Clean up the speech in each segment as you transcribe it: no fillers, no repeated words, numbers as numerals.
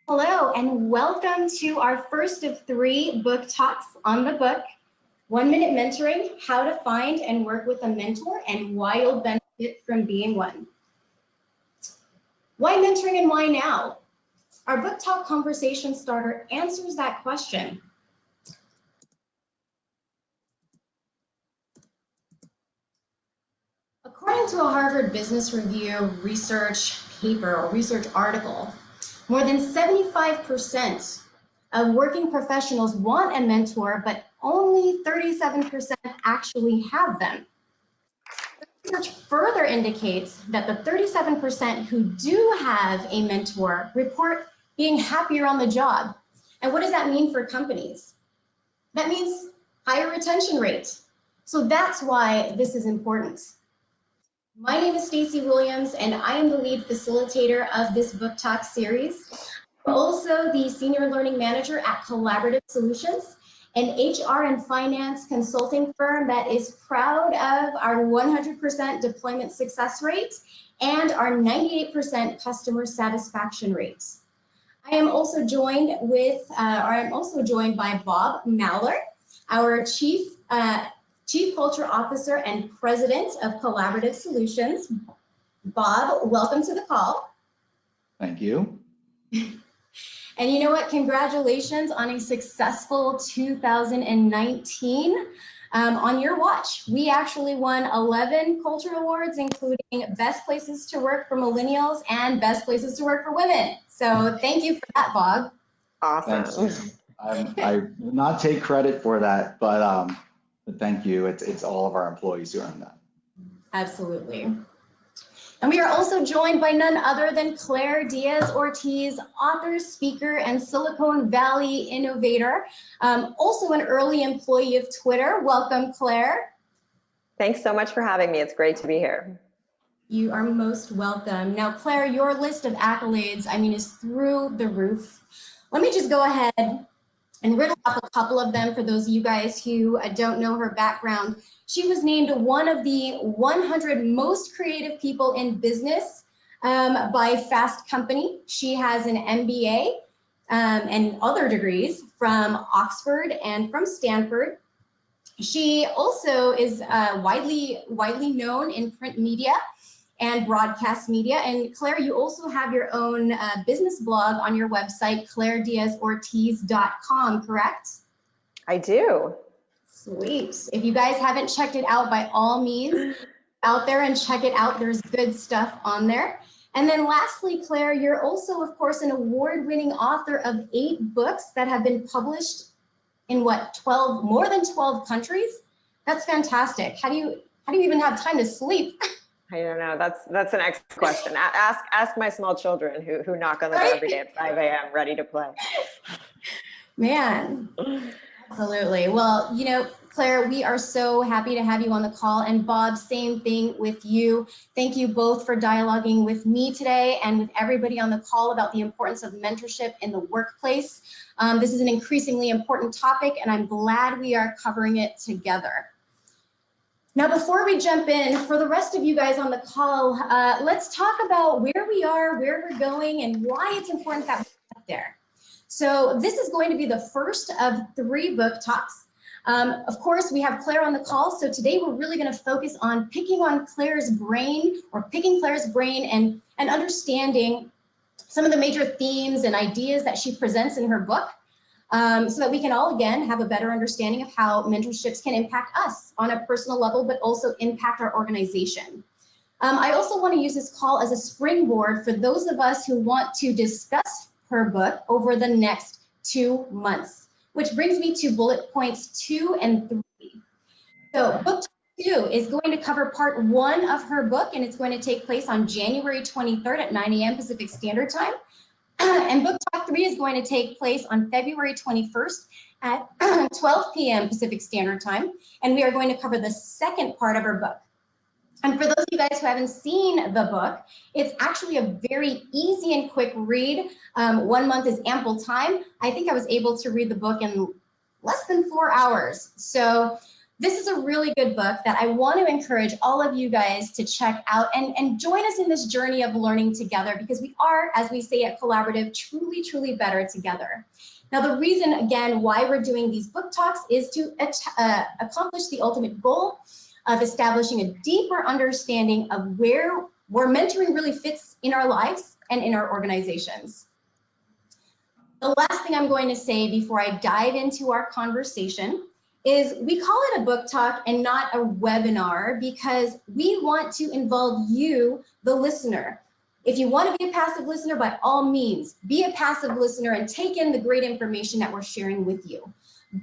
Hello, and welcome to our first of 3 book talks on the book, 1 Minute Mentoring, How to Find and Work with a Mentor, and Why You'll Benefit from Being One. Why mentoring and why now? Our book talk conversation starter answers that question. According to a Harvard Business Review research paper or research article, more than 75% of working professionals want a mentor, but only 37% actually have them. Research further indicates that the 37% who do have a mentor report being happier on the job. And what does that mean for companies? That means higher retention rates. So that's why this is important. My name is Stacey Williams, and I am the lead facilitator of this book talk series. I'm also the Senior Learning Manager at Collaborative Solutions, an HR and finance consulting firm that is proud of our 100% deployment success rate and our 98% customer satisfaction rates. I am also joined by Bob Mallard, our Chief Culture Officer and President of Collaborative Solutions. Bob, welcome to the call. Thank you. And you know what? Congratulations on a successful 2019. On your watch, we actually won 11 culture awards, including Best Places to Work for Millennials and Best Places to Work for Women. So thank you for that, Bob. Awesome. I will not take credit for that, but thank you. It's all of our employees who earned that. Absolutely. And we are also joined by none other than Claire Diaz-Ortiz, author, speaker, and Silicon Valley innovator, also an early employee of Twitter. Welcome, Claire. Thanks so much for having me. It's great to be here. You are most welcome. Now, Claire, your list of accolades, is through the roof. Let me just go ahead and riddle off a couple of them for those of you guys who don't know her background. She was named one of the 100 most creative people in business by Fast Company. She has an MBA and other degrees from Oxford and from Stanford. She also is widely known in print media and broadcast media. And Claire, you also have your own business blog on your website, clairediazortiz.com, correct? I do. Sweet. If you guys haven't checked it out, by all means, out there and check it out. There's good stuff on there. And then lastly, Claire, you're also, of course, an award-winning author of 8 books that have been published in more than 12 countries. That's fantastic. How do you even have time to sleep? I don't know. That's an excellent question. Ask my small children who knock on the door every day at 5 a.m. ready to play. Man, absolutely. Well, Claire, we are so happy to have you on the call. And Bob, same thing with you. Thank you both for dialoguing with me today and with everybody on the call about the importance of mentorship in the workplace. This is an increasingly important topic, and I'm glad we are covering it together. Now, before we jump in, for the rest of you guys on the call, let's talk about where we are, where we're going, and why it's important that we're up there. So this is going to be the first of 3 book talks. Of course, we have Claire on the call, so today we're really going to focus on picking Claire's brain and understanding some of the major themes and ideas that she presents in her book. So that we can all, again, have a better understanding of how mentorships can impact us on a personal level, but also impact our organization. I also want to use this call as a springboard for those of us who want to discuss her book over the next 2 months, which brings me to bullet points 2 and 3. So book 2 is going to cover part 1 of her book, and it's going to take place on January 23rd at 9 a.m. Pacific Standard Time. And book talk 3 is going to take place on February 21st at 12 p.m. Pacific Standard Time. And we are going to cover the second part of her book. And for those of you guys who haven't seen the book, it's actually a very easy and quick read. 1 month is ample time. I think I was able to read the book in less than 4 hours. So this is a really good book that I want to encourage all of you guys to check out and join us in this journey of learning together, because we are, as we say at Collaborative, truly, truly better together. Now, the reason, again, why we're doing these book talks is to accomplish the ultimate goal of establishing a deeper understanding of where mentoring really fits in our lives and in our organizations. The last thing I'm going to say before I dive into our conversation is we call it a book talk and not a webinar, because we want to involve you, the listener. If you want to be a passive listener, by all means, be a passive listener and take in the great information that we're sharing with you.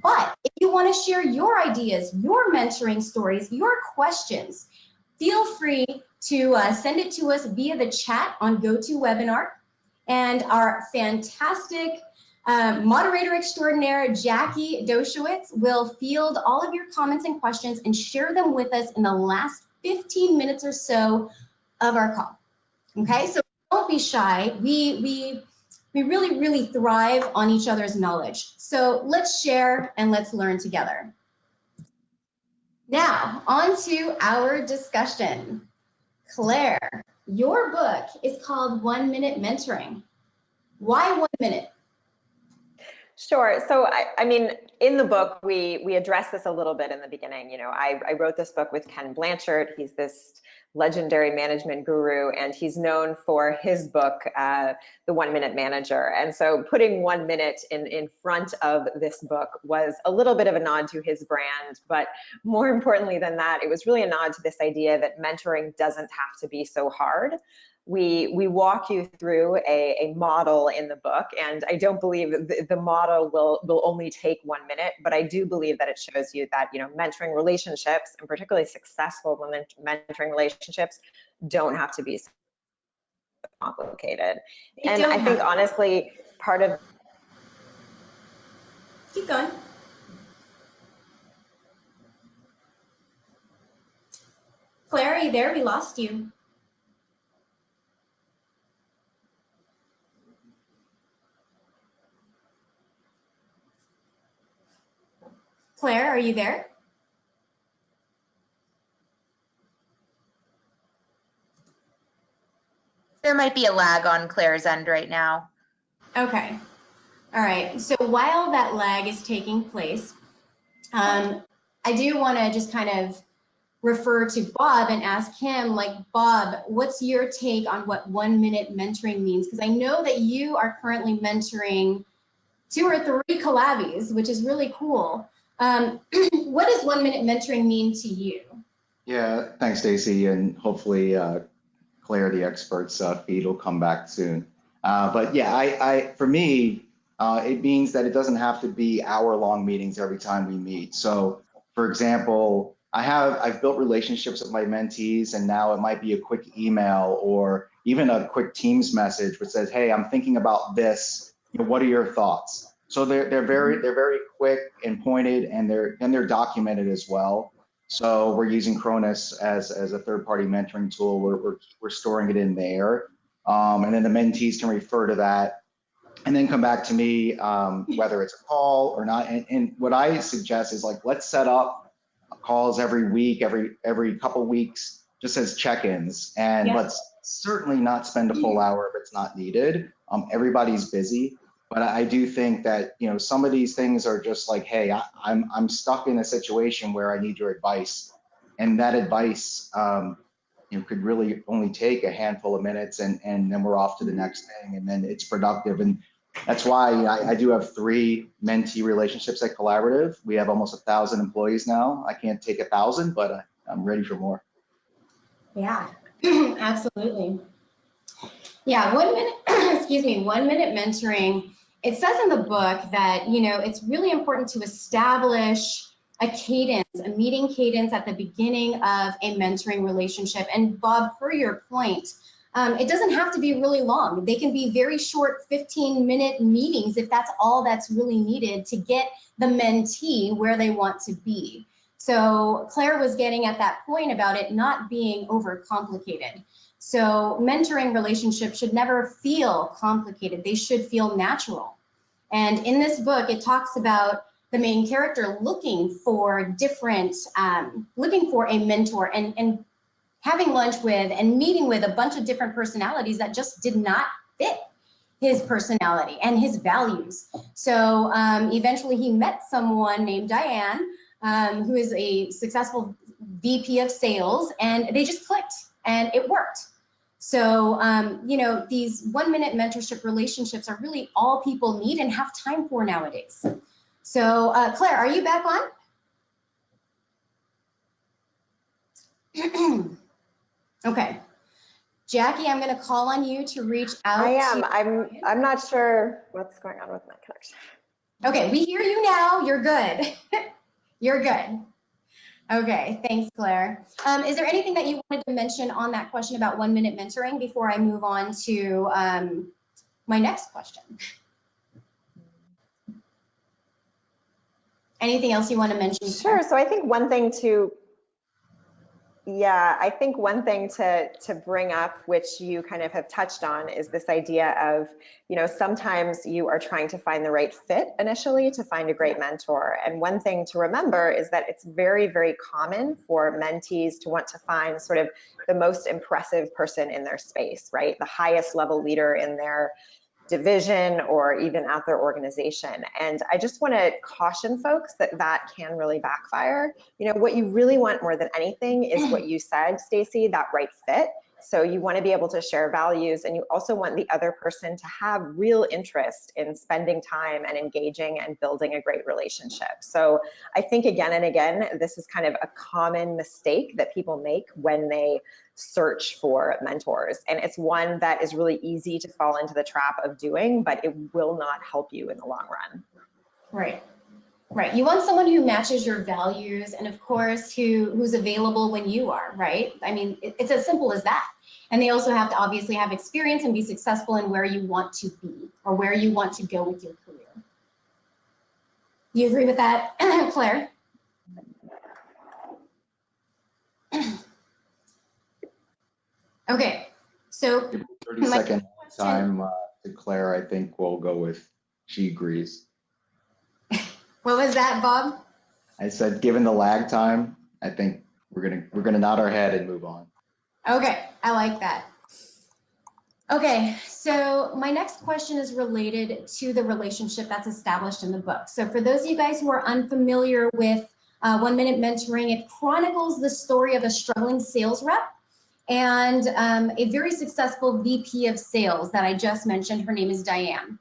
But if you want to share your ideas, your mentoring stories, your questions, feel free to send it to us via the chat on GoToWebinar. And our fantastic moderator extraordinaire, Jackie Doshowitz, will field all of your comments and questions and share them with us in the last 15 minutes or so of our call. Okay, so don't be shy. We really, really thrive on each other's knowledge. So let's share and let's learn together. Now, on to our discussion. Claire, your book is called 1 Minute Mentoring. Why 1 minute? Sure. So, I mean, in the book, we address this a little bit in the beginning. You know, I wrote this book with Ken Blanchard. He's this legendary management guru, and he's known for his book, The 1 Minute Manager. And so putting 1 minute in front of this book was a little bit of a nod to his brand, but more importantly than that, it was really a nod to this idea that mentoring doesn't have to be so hard. We walk you through a model in the book, and I don't believe the model will only take 1 minute, but I do believe that it shows you that, you know, mentoring relationships, and particularly successful mentoring relationships, don't have to be so complicated. And I think honestly, part of— Keep going. Claire, are you there? We lost you. Claire, are you there? There might be a lag on Claire's end right now. Okay. All right. So while that lag is taking place, I do want to just kind of refer to Bob and ask him, like, Bob, what's your take on what 1 minute mentoring means? Because I know that you are currently mentoring 2 or 3 collabs, which is really cool. What does 1 minute mentoring mean to you? Yeah, thanks, Stacy, and hopefully Claire, the expert's feed will come back soon. But yeah, for me, it means that it doesn't have to be hour-long meetings every time we meet. So, for example, I've built relationships with my mentees, and now it might be a quick email or even a quick Teams message which says, "Hey, I'm thinking about this. You know, what are your thoughts?" So they're very quick and pointed, and they're documented as well. So we're using Cronus as a third-party mentoring tool. We're storing it in there, and then the mentees can refer to that and then come back to me, whether it's a call or not. And what I suggest is, like, let's set up calls every week, every couple weeks, just as check-ins, and Yeah. let's certainly not spend a full hour if it's not needed. Everybody's busy, but I do think that, you know, some of these things are just like, hey, I'm stuck in a situation where I need your advice, and that advice, you know, could really only take a handful of minutes, and then we're off to the next thing, and then it's productive. And that's why I do have 3 mentee relationships at Collaborative. We have almost 1,000 employees now. I can't take 1,000, but I'm ready for more. Yeah, absolutely. Yeah, 1 minute, excuse me, 1 minute mentoring. It says in the book that, you know, it's really important to establish a cadence, a meeting cadence at the beginning of a mentoring relationship. And Bob, per your point, it doesn't have to be really long. They can be very short 15-minute meetings if that's all that's really needed to get the mentee where they want to be. So Claire was getting at that point about it not being overcomplicated. So mentoring relationships should never feel complicated. They should feel natural. And in this book, it talks about the main character looking for different, looking for a mentor and having lunch with and meeting with a bunch of different personalities that just did not fit his personality and his values. So eventually he met someone named Diane, who is a successful VP of sales, and they just clicked and it worked. So, you know, these 1-minute mentorship relationships are really all people need and have time for nowadays. So, Claire, are you back on? Okay. Jackie, I'm going to call on you to reach out. I am. I'm not sure what's going on with my connection. Okay, we hear you now. You're good. You're good. Okay, thanks, Claire. Is there anything that you wanted to mention on that question about 1-minute mentoring before I move on to my next question? Anything else you want to mention? Sure. So I think one thing to bring up, which you kind of have touched on, is this idea of, you know, sometimes you are trying to find the right fit initially to find a great mentor. And one thing to remember is that it's very, very common for mentees to want to find sort of the most impressive person in their space, right? The highest level leader in their division or even at their organization. And I just want to caution folks that that can really backfire. You know, what you really want more than anything is what you said, Stacy, that right fit. So you want to be able to share values, and you also want the other person to have real interest in spending time and engaging and building a great relationship. So I think again and again, this is kind of a common mistake that people make when they search for mentors. And it's one that is really easy to fall into the trap of doing, but it will not help you in the long run. Right. Right. You want someone who matches your values and, of course, who's available when you are, right? I mean, it's as simple as that. And they also have to obviously have experience and be successful in where you want to be or where you want to go with your career. You agree with that, Claire? Okay. So 30-second time to Claire, I think we'll go with she agrees. What was that, Bob? I said, given the lag time, I think we're gonna nod our head and move on. Okay, I like that. Okay, so my next question is related to the relationship that's established in the book. So for those of you guys who are unfamiliar with 1-minute mentoring, it chronicles the story of a struggling sales rep and a very successful VP of sales that I just mentioned. Her name is Diane.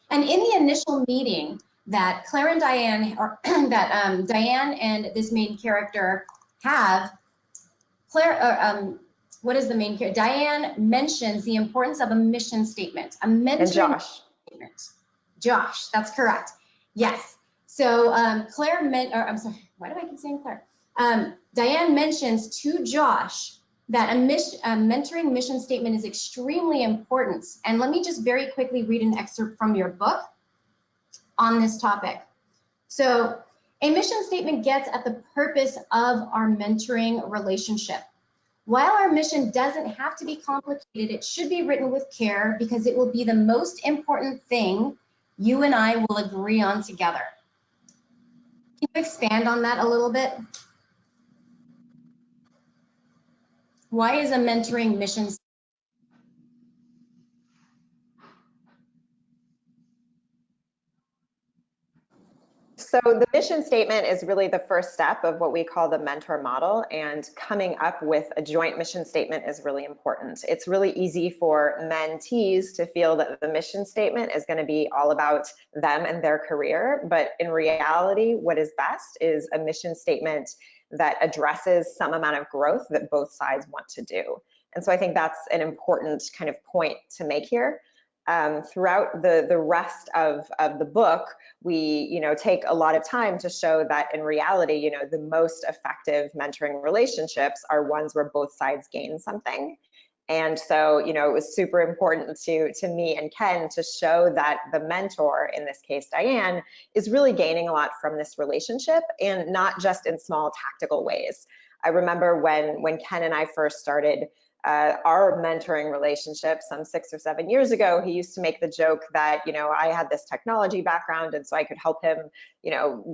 And in the initial meeting that Claire and Diane, or that Diane and this main character have, what is the main character? Diane mentions the importance of a mission statement, a mentoring statement. Josh, that's correct. Yes. So Claire I'm sorry, why do I keep saying Claire? Diane mentions to Josh that a mentoring mission statement is extremely important. And let me just very quickly read an excerpt from your book on this topic. So a mission statement gets at the purpose of our mentoring relationship. While our mission doesn't have to be complicated, it should be written with care because it will be the most important thing you and I will agree on together. Can you expand on that a little bit? Why is a mentoring mission? So the mission statement is really the first step of what we call the mentor model, and coming up with a joint mission statement is really important. It's really easy for mentees to feel that the mission statement is going to be all about them and their career, but in reality, what is best is a mission statement that addresses some amount of growth that both sides want to do. And so I think that's an important kind of point to make here. Throughout the rest of the book, we take a lot of time to show that in reality, the most effective mentoring relationships are ones where both sides gain something. And so, it was super important to me and Ken to show that the mentor, in this case, Diane, is really gaining a lot from this relationship, and not just in small tactical ways. I remember when Ken and I first started our mentoring relationship some 6 or 7 years ago, he used to make the joke that, I had this technology background and so I could help him,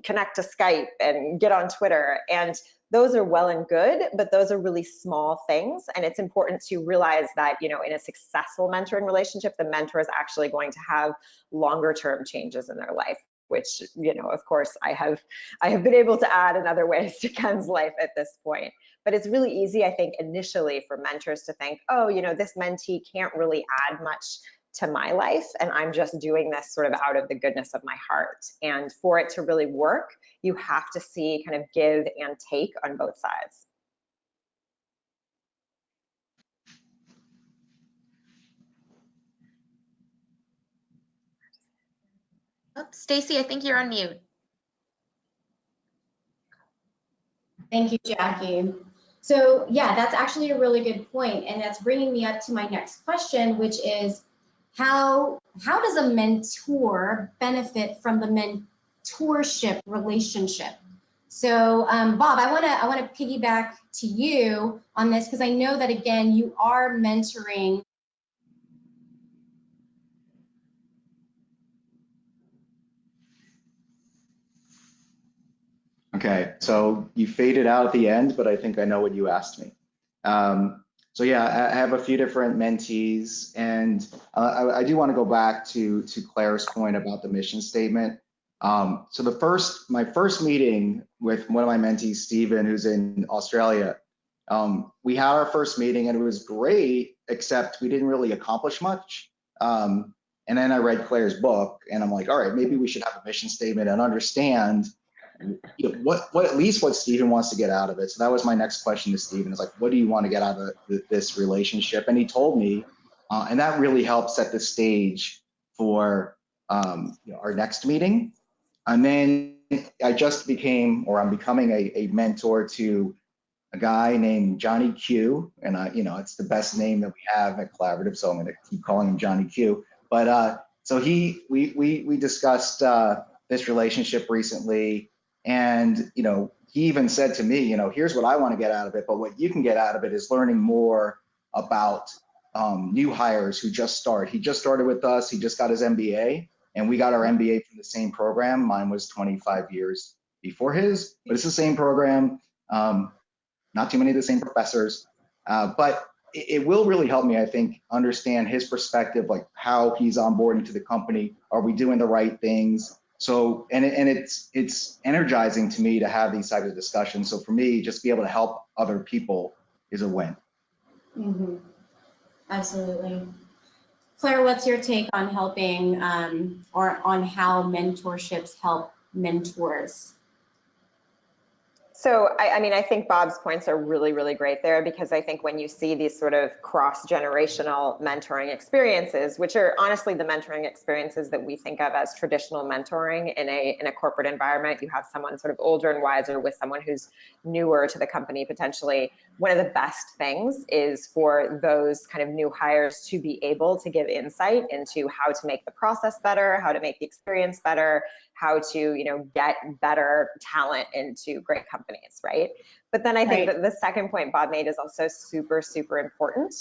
connect to Skype and get on Twitter. And those are well and good, but those are really small things. And it's important to realize that, in a successful mentoring relationship, the mentor is actually going to have longer term changes in their life, which, of course, I have been able to add in other ways to Ken's life at this point. But it's really easy, I think, initially for mentors to think, oh, this mentee can't really add much to my life, and I'm just doing this sort of out of the goodness of my heart. And for it to really work, you have to see kind of give and take on both sides. Oh, Stacy, I think you're on mute. Thank you, Jackie. So yeah, that's actually a really good point, and that's bringing me up to my next question, which is how does a mentor benefit from the mentorship relationship? So Bob, I want to piggyback to you on this because I know that again you are mentoring. Okay, so you faded out at the end, but I think I know what you asked me. So yeah, I have a few different mentees, and I do want to go back to Claire's point about the mission statement. So my first meeting with one of my mentees, Stephen, who's in Australia, we had our first meeting and it was great, except we didn't really accomplish much. And then I read Claire's book, and I'm like, all right, maybe we should have a mission statement and understand what at least what Stephen wants to get out of it. So that was my next question to Stephen, is like, what do you want to get out of this relationship? And he told me, and that really helped set the stage for our next meeting. And then I just became, or I'm becoming a mentor to a guy named Johnny Q, and it's the best name that we have at Collaborative, so I'm going to keep calling him Johnny Q. But so we discussed this relationship recently. And, he even said to me, here's what I want to get out of it, but what you can get out of it is learning more about new hires who just start. He just started with us. He just got his MBA, and we got our MBA from the same program. Mine was 25 years before his, but it's the same program. Not too many of the same professors, but it will really help me, I think, understand his perspective, like how he's onboarding to the company. Are we doing the right things? So, and it's energizing to me to have these types of discussions. So for me, just be able to help other people is a win. Mm-hmm. Absolutely. Claire, what's your take on helping or on how mentorships help mentors? So, I think Bob's points are really, really great there, because I think when you see these sort of cross-generational mentoring experiences, which are honestly the mentoring experiences that we think of as traditional mentoring in a corporate environment, you have someone sort of older and wiser with someone who's newer to the company potentially. One of the best things is for those kind of new hires to be able to give insight into how to make the process better, how to make the experience better, how to, get better talent into great companies, right? But then I think that the second point Bob made is also super, super important,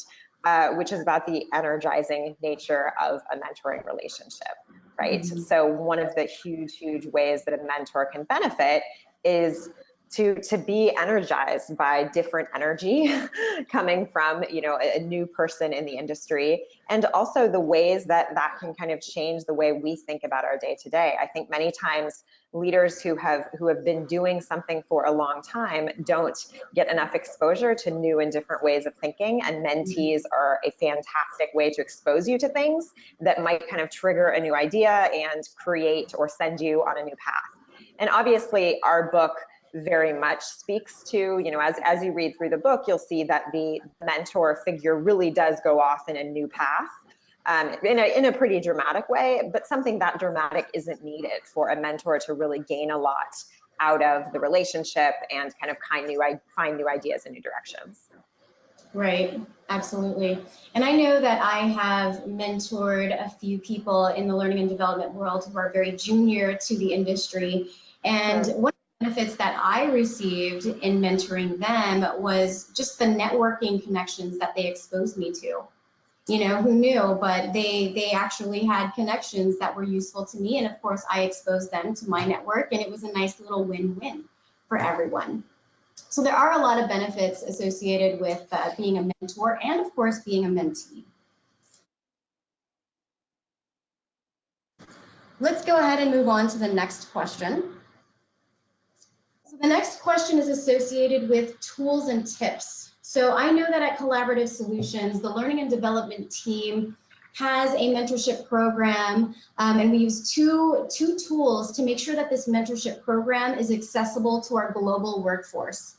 which is about the energizing nature of a mentoring relationship, right? Mm-hmm. So one of the huge, huge ways that a mentor can benefit is to be energized by different energy coming from, a new person in the industry, and also the ways that can kind of change the way we think about our day to day. I think many times leaders who have been doing something for a long time don't get enough exposure to new and different ways of thinking, and mentees are a fantastic way to expose you to things that might kind of trigger a new idea and create or send you on a new path. And obviously our book very much speaks to, as you read through the book, you'll see that the mentor figure really does go off in a new path in a pretty dramatic way, but something that dramatic isn't needed for a mentor to really gain a lot out of the relationship and kind of find new ideas and new directions. Right, absolutely. And I know that I have mentored a few people in the learning and development world who are very junior to the industry. And one of the benefits that I received in mentoring them was just the networking connections that they exposed me to. You know, who knew, but they actually had connections that were useful to me. And of course, I exposed them to my network, and it was a nice little win-win for everyone. So there are a lot of benefits associated with being a mentor and of course being a mentee. Let's go ahead and move on to the next question. So the next question is associated with tools and tips. So I know that at Collaborative Solutions, the learning and development team has a mentorship program, and we use two tools to make sure that this mentorship program is accessible to our global workforce.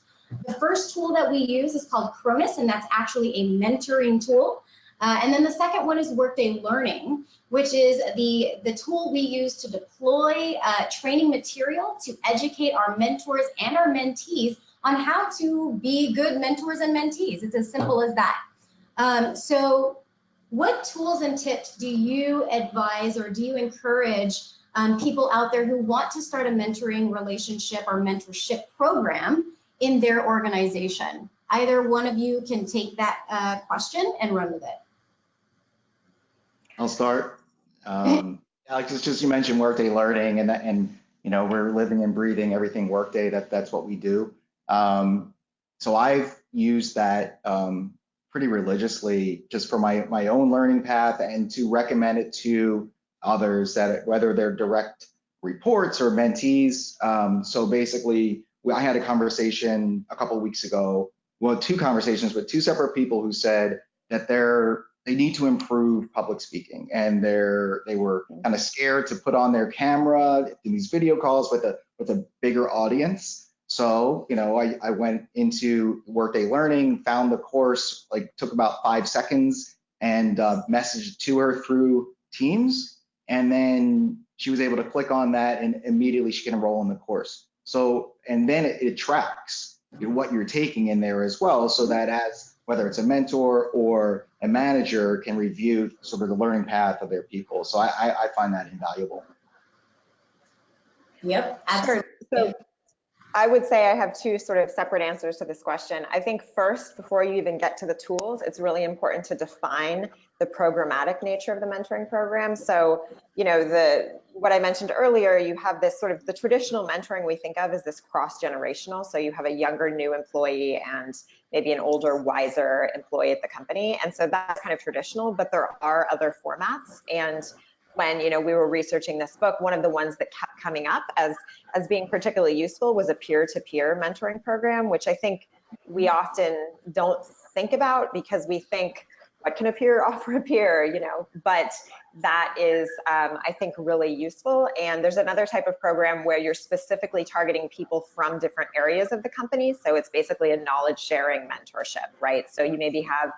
The first tool that we use is called Cronus, and that's actually a mentoring tool. And then the second one is Workday Learning, which is the tool we use to deploy training material to educate our mentors and our mentees on how to be good mentors and mentees. It's as simple as that. So what tools and tips do you advise or do you encourage people out there who want to start a mentoring relationship or mentorship program in their organization? Either one of you can take that question and run with it. I'll start. Alex, it's just you mentioned Workday Learning, and you know we're living and breathing everything Workday. That's what we do. So I've used that pretty religiously just for my own learning path and to recommend it to others, that whether they're direct reports or mentees. So basically, I had a conversation a couple of weeks ago, well, two conversations with two separate people who said that they need to improve public speaking, and they were kind of scared to put on their camera in these video calls with a bigger audience. So, you know, I went into Workday Learning, found the course, like took about 5 seconds, and messaged to her through Teams, and then she was able to click on that, and immediately she can enroll in the course. So, and then it tracks what you're taking in there as well, so that as whether it's a mentor or a manager can review sort of the learning path of their people. So I find that invaluable. Yep, absolutely. Sure. So I would say I have two sort of separate answers to this question. I think first, before you even get to the tools, it's really important to define the programmatic nature of the mentoring program. So, you know, what I mentioned earlier, you have this sort of the traditional mentoring we think of as this cross-generational. So you have a younger new employee and maybe an older, wiser employee at the company. And so that's kind of traditional, but there are other formats. And when, you know, we were researching this book, one of the ones that kept coming up as being particularly useful was a peer-to-peer mentoring program, which I think we often don't think about because we think, what can a peer offer a peer, you know, but that is, I think, really useful. And there's another type of program where you're specifically targeting people from different areas of the company. So it's basically a knowledge sharing mentorship, right? So you maybe have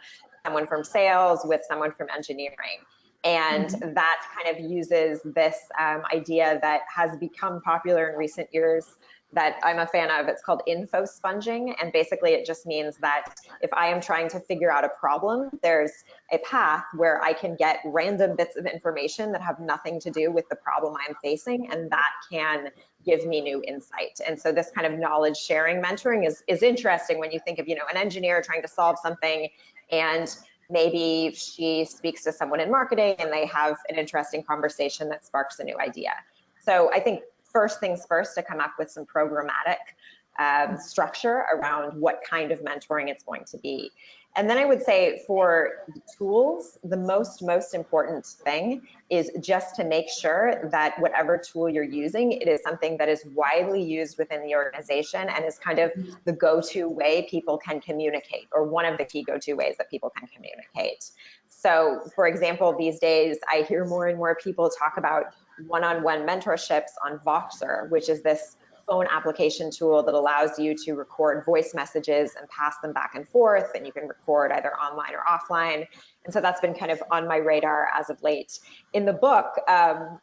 someone from sales with someone from engineering. And that kind of uses this idea that has become popular in recent years that I'm a fan of. It's called info sponging. And basically it just means that if I am trying to figure out a problem, there's a path where I can get random bits of information that have nothing to do with the problem I'm facing. And that can give me new insight. And so this kind of knowledge sharing mentoring is interesting when you think of, you know, an engineer trying to solve something, and maybe she speaks to someone in marketing and they have an interesting conversation that sparks a new idea. So I think first things first, to come up with some programmatic structure around what kind of mentoring it's going to be. And then I would say for tools, the most important thing is just to make sure that whatever tool you're using, it is something that is widely used within the organization and is kind of the go-to way people can communicate, or one of the key go-to ways that people can communicate. So for example, these days, I hear more and more people talk about one-on-one mentorships on Voxer, which is this phone application tool that allows you to record voice messages and pass them back and forth, and you can record either online or offline. And so that's been kind of on my radar as of late. In the book, Ken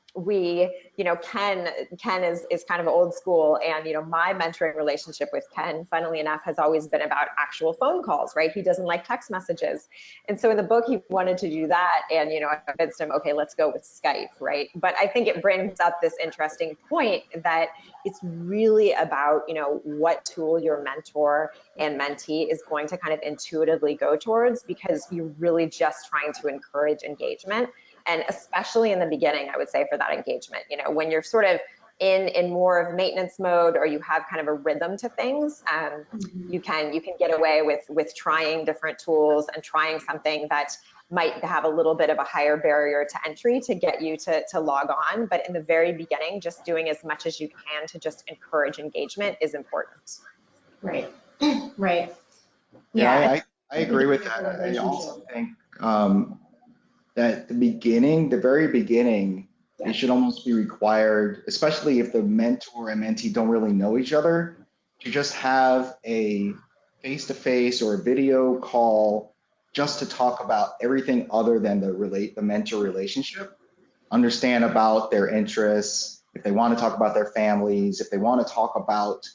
is kind of old school, and my mentoring relationship with Ken, funnily enough, has always been about actual phone calls, right? He doesn't like text messages. And so in the book, he wanted to do that, and I convinced him, okay, let's go with Skype, right? But I think it brings up this interesting point that it's really about, what tool your mentor and mentee is going to kind of intuitively go towards, because you're really just trying to encourage engagement. And especially in the beginning, I would say, for that engagement, when you're sort of in more of maintenance mode, or you have kind of a rhythm to things, you can get away with trying different tools and trying something that might have a little bit of a higher barrier to entry to get you to log on. But in the very beginning, just doing as much as you can to just encourage engagement is important. Right. Right. Yeah, I agree with that. I also think that the very beginning, Yeah. it should almost be required, especially if the mentor and mentee don't really know each other, to just have a face-to-face or a video call just to talk about everything other than the mentor relationship. Understand about their interests, if they want to talk about their families, if they want to talk about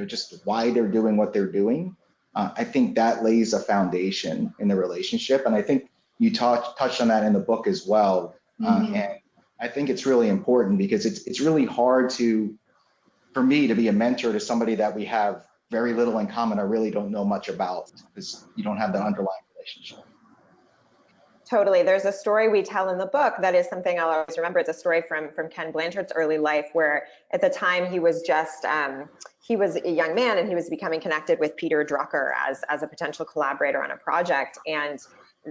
just why they're doing what they're doing. I think that lays a foundation in the relationship, and I think you touched on that in the book as well. And I think it's really important, because it's really hard for me to be a mentor to somebody that we have very little in common or really don't know much about, because you don't have the underlying relationship. Totally. There's a story we tell in the book that is something I'll always remember. It's a story from Ken Blanchard's early life, where at the time he was just, he was a young man, and he was becoming connected with Peter Drucker as a potential collaborator on a project. And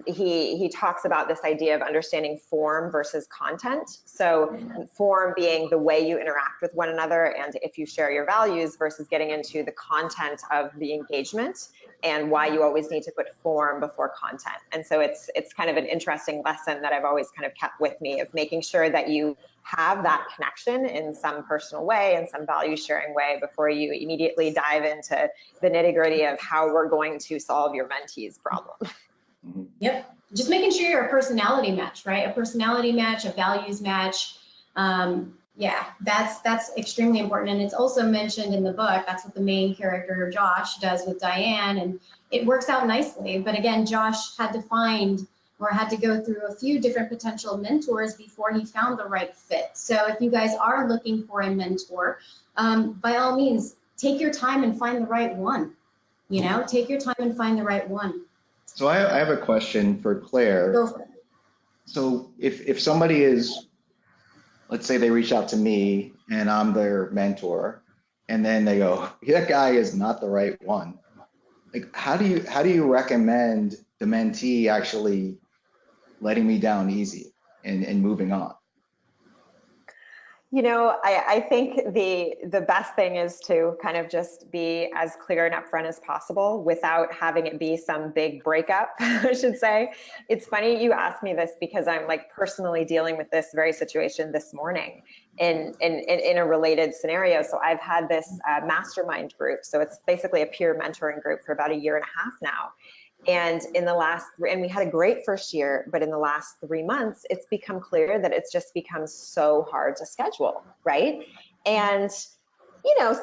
he talks about this idea of understanding form versus content. So form being the way you interact with one another, and if you share your values, versus getting into the content of the engagement and why you always need to put form before content. And so it's kind of an interesting lesson that I've always kind of kept with me, of making sure that you have that connection in some personal way and some value sharing way before you immediately dive into the nitty-gritty of how we're going to solve your mentee's problem. Yep. Just making sure you're a personality match, right? A personality match, a values match. Yeah, that's extremely important. And it's also mentioned in the book, that's what the main character, Josh, does with Diane, and it works out nicely. But again, Josh had to go through a few different potential mentors before he found the right fit. So if you guys are looking for a mentor, by all means, take your time and find the right one. Take your time and find the right one. So I have a question for Claire. Go for it. So if somebody is, let's say they reach out to me and I'm their mentor, and then they go, that guy is not the right one. Like, how do you recommend the mentee actually letting me down easy and moving on? I think the best thing is to kind of just be as clear and upfront as possible without having it be some big breakup, I should say. It's funny you asked me this, because I'm like personally dealing with this very situation this morning in a related scenario. So I've had this mastermind group. So it's basically a peer mentoring group for about 1.5 years now. And we had a great first year, but in the last 3 months, it's become clear that it's just become so hard to schedule, right? And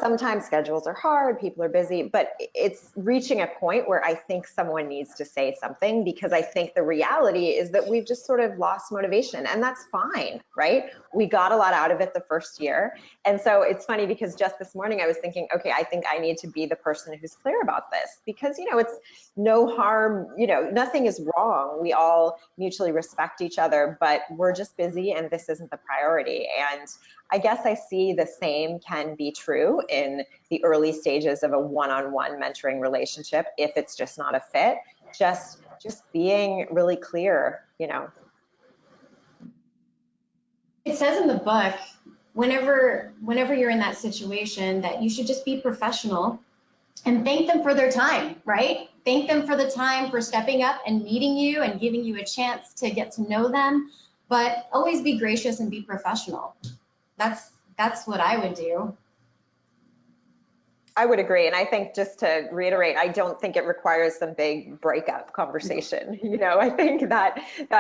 sometimes schedules are hard, people are busy, but it's reaching a point where I think someone needs to say something, because I think the reality is that we've just sort of lost motivation, and that's fine, right? We got a lot out of it the first year. And so it's funny, because just this morning I was thinking, okay, I think I need to be the person who's clear about this, because, it's no harm, nothing is wrong. We all mutually respect each other, but we're just busy and this isn't the priority. And I guess I see the same can be true in the early stages of a one-on-one mentoring relationship if it's just not a fit. Just being really clear, It says in the book, whenever you're in that situation, that you should just be professional and thank them for their time, right? Thank them for the time, for stepping up and meeting you and giving you a chance to get to know them, but always be gracious and be professional. That's what I would do. I would agree. And I think, just to reiterate, I don't think it requires some big breakup conversation. You know, I think that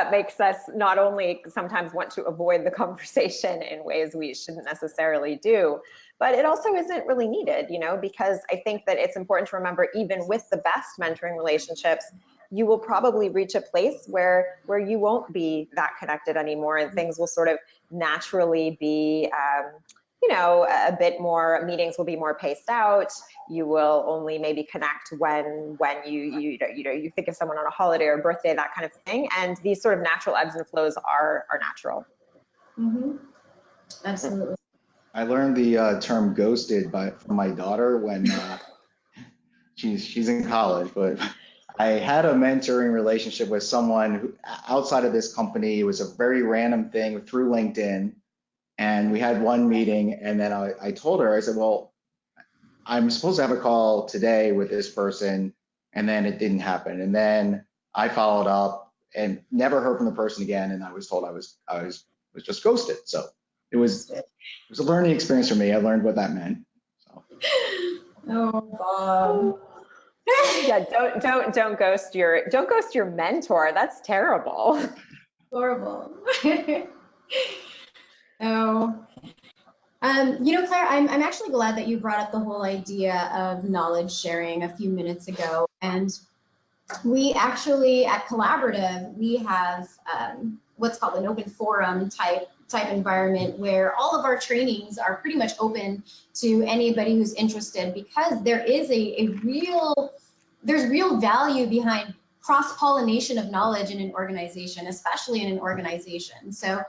makes us not only sometimes want to avoid the conversation in ways we shouldn't necessarily do, but it also isn't really needed, you know, because I think that it's important to remember, even with the best mentoring relationships, you will probably reach a place where you won't be that connected anymore, and things will sort of naturally be you know, a bit more, meetings will be more paced out. You will only maybe connect when you think of someone on a holiday or birthday, that kind of thing. And these sort of natural ebbs and flows are natural. Mm-hmm. Absolutely. I learned the term ghosted from my daughter when she's in college, but I had a mentoring relationship with someone who, outside of this company. It was a very random thing through LinkedIn. And we had one meeting, and then I told her, I said, well, I'm supposed to have a call today with this person, and then it didn't happen. And then I followed up and never heard from the person again, and I was told I was just ghosted. So it was a learning experience for me. I learned what that meant. So. Oh, Bob. Yeah, don't ghost your mentor. That's terrible. Horrible. Oh, you know, Claire, I'm actually glad that you brought up the whole idea of knowledge sharing a few minutes ago. And we actually, at Collaborative, we have what's called an open forum type environment, where all of our trainings are pretty much open to anybody who's interested, because there is there's real value behind cross-pollination of knowledge in an organization, especially in an organization. So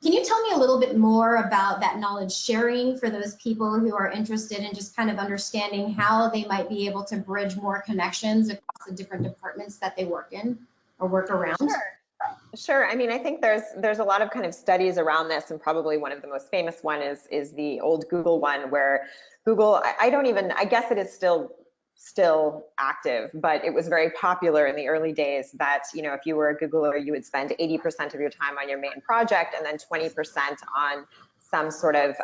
can you tell me a little bit more about that knowledge sharing for those people who are interested in just kind of understanding how they might be able to bridge more connections across the different departments that they work in or work around? Sure. I mean, I think there's a lot of kind of studies around this, and probably one of the most famous one is the old Google one, where Google, I guess it is still active, but it was very popular in the early days that, you know, if you were a Googler, you would spend 80% of your time on your main project and then 20% on some sort of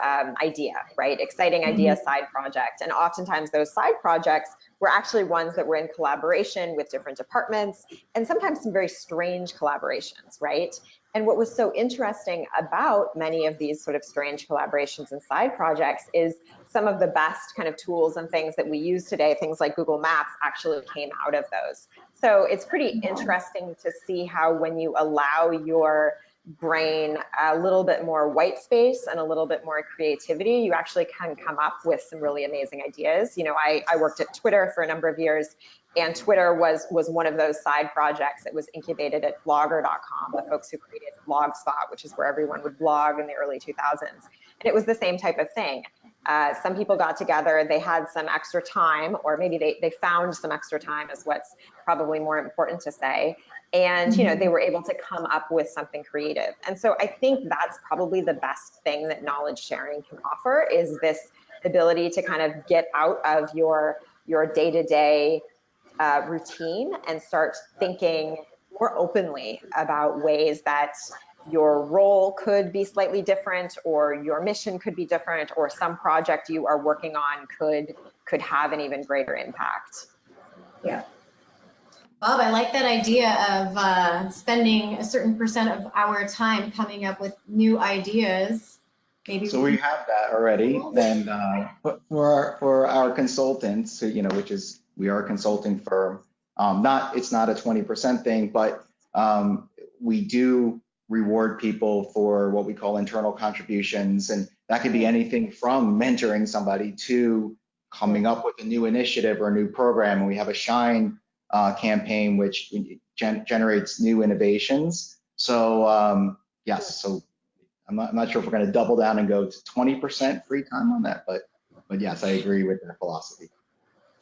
idea, right? Exciting idea, side project. And oftentimes those side projects were actually ones that were in collaboration with different departments, and sometimes some very strange collaborations, right? And what was so interesting about many of these sort of strange collaborations and side projects is some of the best kind of tools and things that we use today, things like Google Maps, actually came out of those. So it's pretty interesting to see how, when you allow your brain a little bit more white space and a little bit more creativity, you actually can come up with some really amazing ideas. You know, I worked at Twitter for a number of years, and Twitter was one of those side projects that was incubated at blogger.com, the folks who created Blogspot, which is where everyone would blog in the early 2000s. And it was the same type of thing. Some people got together, they had some extra time, or maybe they found some extra time, is what's probably more important to say. And, you know, they were able to come up with something creative. And so I think that's probably the best thing that knowledge sharing can offer, is this ability to kind of get out of your day-to-day routine and start thinking more openly about ways that your role could be slightly different, or your mission could be different, or some project you are working on could have an even greater impact. Yeah. Bob, I like that idea of spending a certain percent of our time coming up with new ideas. Maybe so we have that already. And for our consultants, who, you know, we are a consulting firm. It's not a 20% thing, but we do reward people for what we call internal contributions, and that could be anything from mentoring somebody to coming up with a new initiative or a new program. And we have a Shine campaign which generates new innovations. So yes, so I'm not sure if we're going to double down and go to 20% free time on that, but yes, I agree with that philosophy.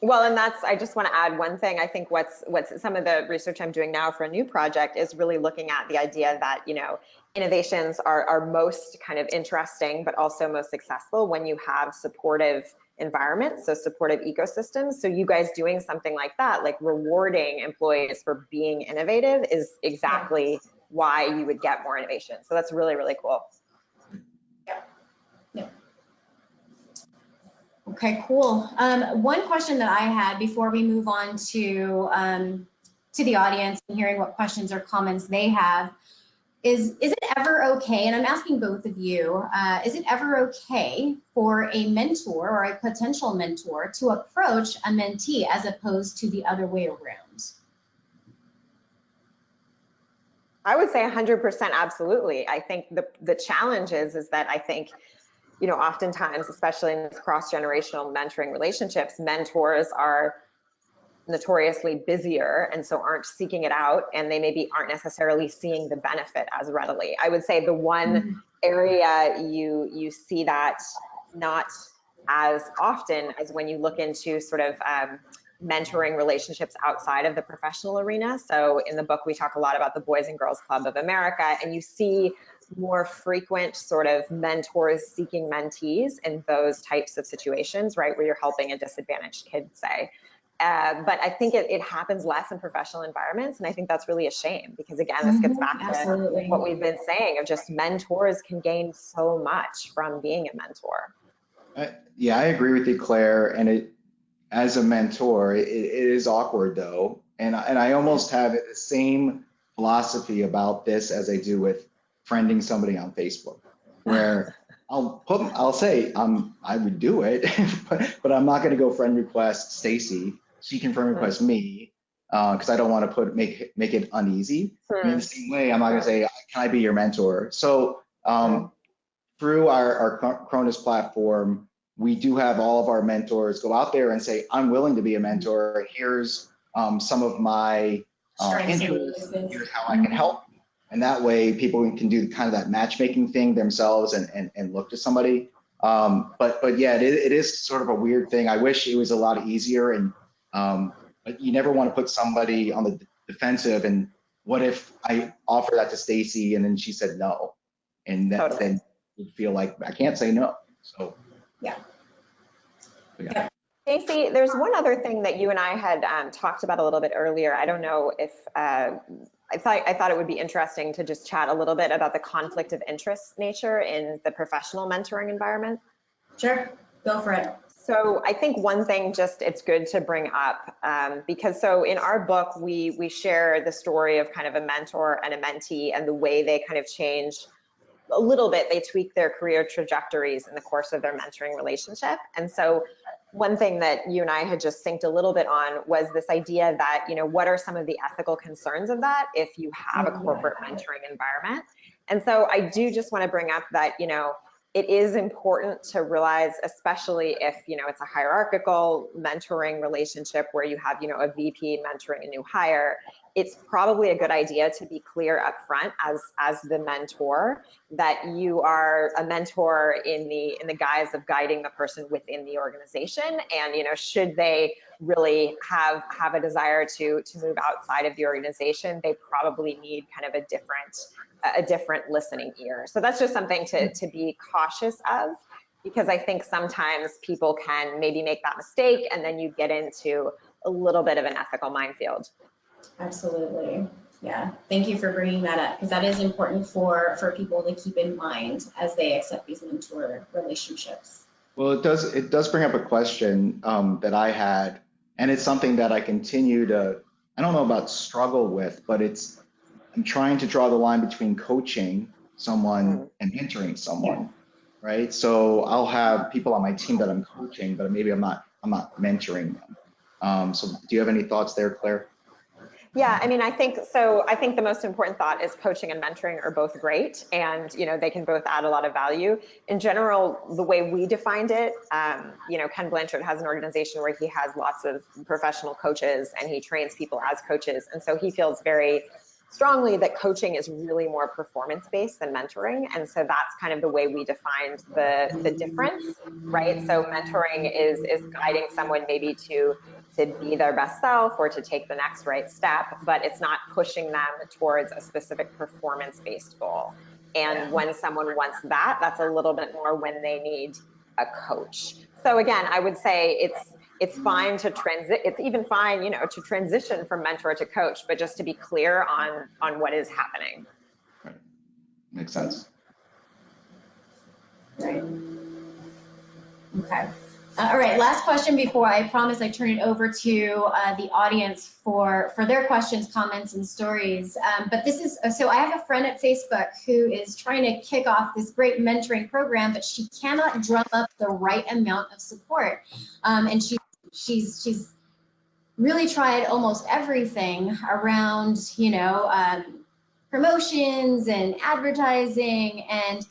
Well, and I just want to add one thing. I think what's some of the research I'm doing now for a new project is really looking at the idea that, you know, innovations are most kind of interesting, but also most successful when you have supportive environments, so supportive ecosystems. So you guys doing something like that, like rewarding employees for being innovative, is exactly why you would get more innovation. So that's really, really cool. Yeah. Okay, cool. One question that I had before we move on to the audience and hearing what questions or comments they have is it ever okay, and I'm asking both of you, is it ever okay for a mentor or a potential mentor to approach a mentee as opposed to the other way around? I would say 100% absolutely. I think the challenge is that I think, you know, oftentimes, especially in cross-generational mentoring relationships, mentors are notoriously busier and so aren't seeking it out, and they maybe aren't necessarily seeing the benefit as readily. I would say the one area you see that not as often as when you look into sort of mentoring relationships outside of the professional arena. So in the book, we talk a lot about the Boys and Girls Club of America, and you see more frequent sort of mentors seeking mentees in those types of situations, right, where you're helping a disadvantaged kid, say. But I think it happens less in professional environments, and I think that's really a shame, because again, this gets back to what we've been saying of just mentors can gain so much from being a mentor. Yeah, I agree with you, Claire. And as a mentor, it is awkward though. And I almost have the same philosophy about this as I do with friending somebody on Facebook, where I'll say I would do it, but I'm not going to go friend request Stacy. She can friend request me because I don't want to make it uneasy. And in the same way, I'm not going to say, can I be your mentor? So through our Cronus platform, we do have all of our mentors go out there and say, I'm willing to be a mentor. Here's some of my interests. Here's how I can help. And that way people can do kind of that matchmaking thing themselves and look to somebody. But yeah, it is sort of a weird thing. I wish it was a lot easier, and but you never want to put somebody on the defensive. And what if I offer that to Stacy and then she said no? And that, then you'd feel like I can't say no. So yeah. Stacy, there's one other thing that you and I had talked about a little bit earlier. I don't know if I thought it would be interesting to just chat a little bit about the conflict of interest nature in the professional mentoring environment. Sure, go for it. So I think one thing it's good to bring up, because so in our book, we share the story of kind of a mentor and a mentee and the way they kind of change a little bit. They tweak their career trajectories in the course of their mentoring relationship. And so one thing that you and I had just synced a little bit on was this idea that, you know, what are some of the ethical concerns of that if you have a corporate mentoring environment? And so I do just want to bring up that, you know, it is important to realize, especially if, you know, it's a hierarchical mentoring relationship where you have, you know, a VP mentoring a new hire, it's probably a good idea to be clear up front as the mentor that you are a mentor in the guise of guiding the person within the organization. And, you know, should they really have a desire to move outside of the organization, they probably need kind of a different listening ear. So that's just something to be cautious of, because I think sometimes people can maybe make that mistake and then you get into a little bit of an ethical minefield. Absolutely. Yeah. Thank you for bringing that up, because that is important for people to keep in mind as they accept these mentor relationships. Well, it does bring up a question that I had, and it's something that I continue to, I don't know about struggle with, but I'm trying to draw the line between coaching someone and mentoring someone, right? So I'll have people on my team that I'm coaching, but maybe I'm not mentoring them. So do you have any thoughts there, Claire? Yeah, I mean, I think the most important thought is coaching and mentoring are both great, and, you know, they can both add a lot of value. In general, the way we defined it, you know, Ken Blanchard has an organization where he has lots of professional coaches and he trains people as coaches. And so he feels very strongly that coaching is really more performance-based than mentoring. And so that's kind of the way we defined the difference, right? So mentoring is guiding someone maybe to be their best self or to take the next right step, but it's not pushing them towards a specific performance-based goal. And when someone wants that, that's a little bit more when they need a coach. So again, I would say it's fine to it's even fine, you know, to transition from mentor to coach, but just to be clear on what is happening. Right. Makes sense. Right. Okay. All right, last question before I promise I turn it over to the audience for their questions, comments, and stories. But this is, so I have a friend at Facebook who is trying to kick off this great mentoring program, but she cannot drum up the right amount of support. And she's really tried almost everything around, promotions and advertising, and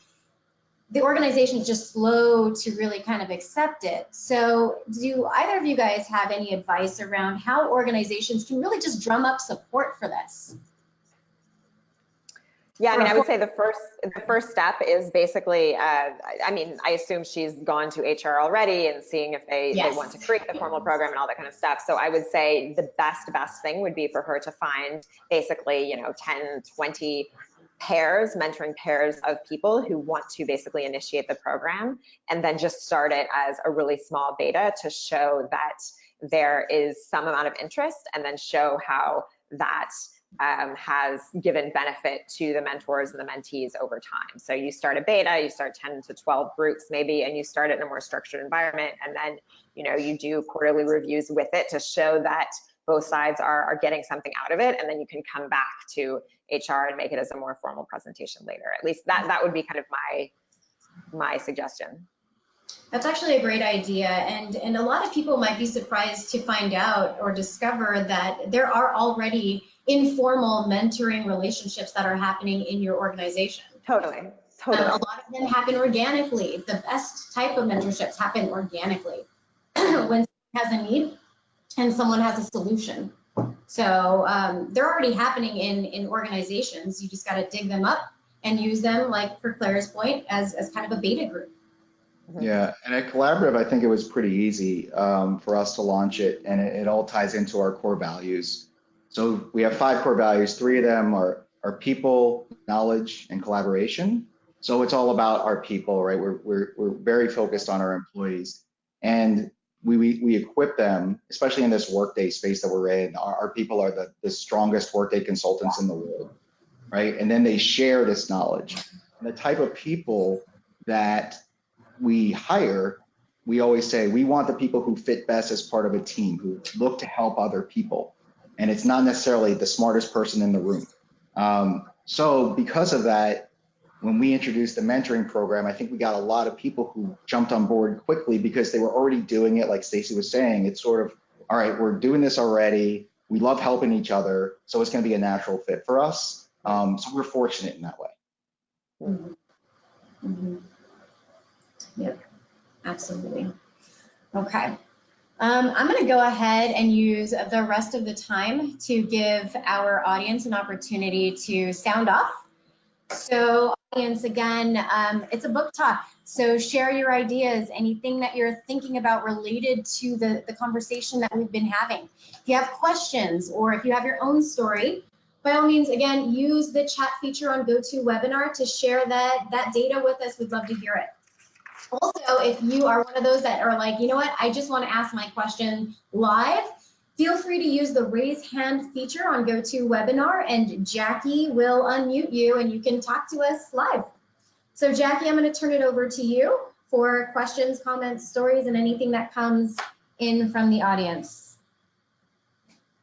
the organization is just slow to really kind of accept it. So do either of you guys have any advice around how organizations can really just drum up support for this? Yeah, I mean, I would say the first step is basically, I assume she's gone to HR already and seeing if they want to create the formal program and all that kind of stuff. So I would say the best thing would be for her to find basically, 10, 20 mentoring pairs of people who want to basically initiate the program, and then just start it as a really small beta to show that there is some amount of interest, and then show how that has given benefit to the mentors and the mentees over time. So you start a beta, you start 10 to 12 groups maybe, and you start it in a more structured environment, and then you do quarterly reviews with it to show that both sides are getting something out of it, and then you can come back to HR and make it as a more formal presentation later. At least that would be kind of my suggestion. That's actually a great idea, and a lot of people might be surprised to find out or discover that there are already informal mentoring relationships that are happening in your organization. Totally. A lot of them happen organically. The best type of mentorships happen organically when someone has a need and someone has a solution. So they're already happening in organizations. You just got to dig them up and use them, like for Claire's point, as kind of a beta group. Yeah, and at Collaborative, I think it was pretty easy for us to launch it, and it all ties into our core values. So we have 5 core values. 3 of them are people, knowledge, and collaboration. So it's all about our people, right? We're very focused on our employees, and we equip them, especially in this workday space that we're in. Our people are the strongest workday consultants in the world, right? And then they share this knowledge. And the type of people that we hire, we always say we want the people who fit best as part of a team, who look to help other people. And it's not necessarily the smartest person in the room. So because of that, when we introduced the mentoring program, I think we got a lot of people who jumped on board quickly because they were already doing it. Like Stacey was saying, it's sort of, all right, we're doing this already. We love helping each other. So it's going to be a natural fit for us. So we're fortunate in that way. Mm-hmm. Mm-hmm. Yep, absolutely. Okay. I'm going to go ahead and use the rest of the time to give our audience an opportunity to sound off. So audience, again, it's a book talk. So share your ideas, anything that you're thinking about related to the conversation that we've been having. If you have questions or if you have your own story, by all means, again, use the chat feature on GoToWebinar to share that data with us. We'd love to hear it. Also, if you are one of those that are like, you know what, I just want to ask my question live, feel free to use the raise hand feature on GoToWebinar, and Jackie will unmute you and you can talk to us live. So Jackie, I'm going to turn it over to you for questions, comments, stories, and anything that comes in from the audience.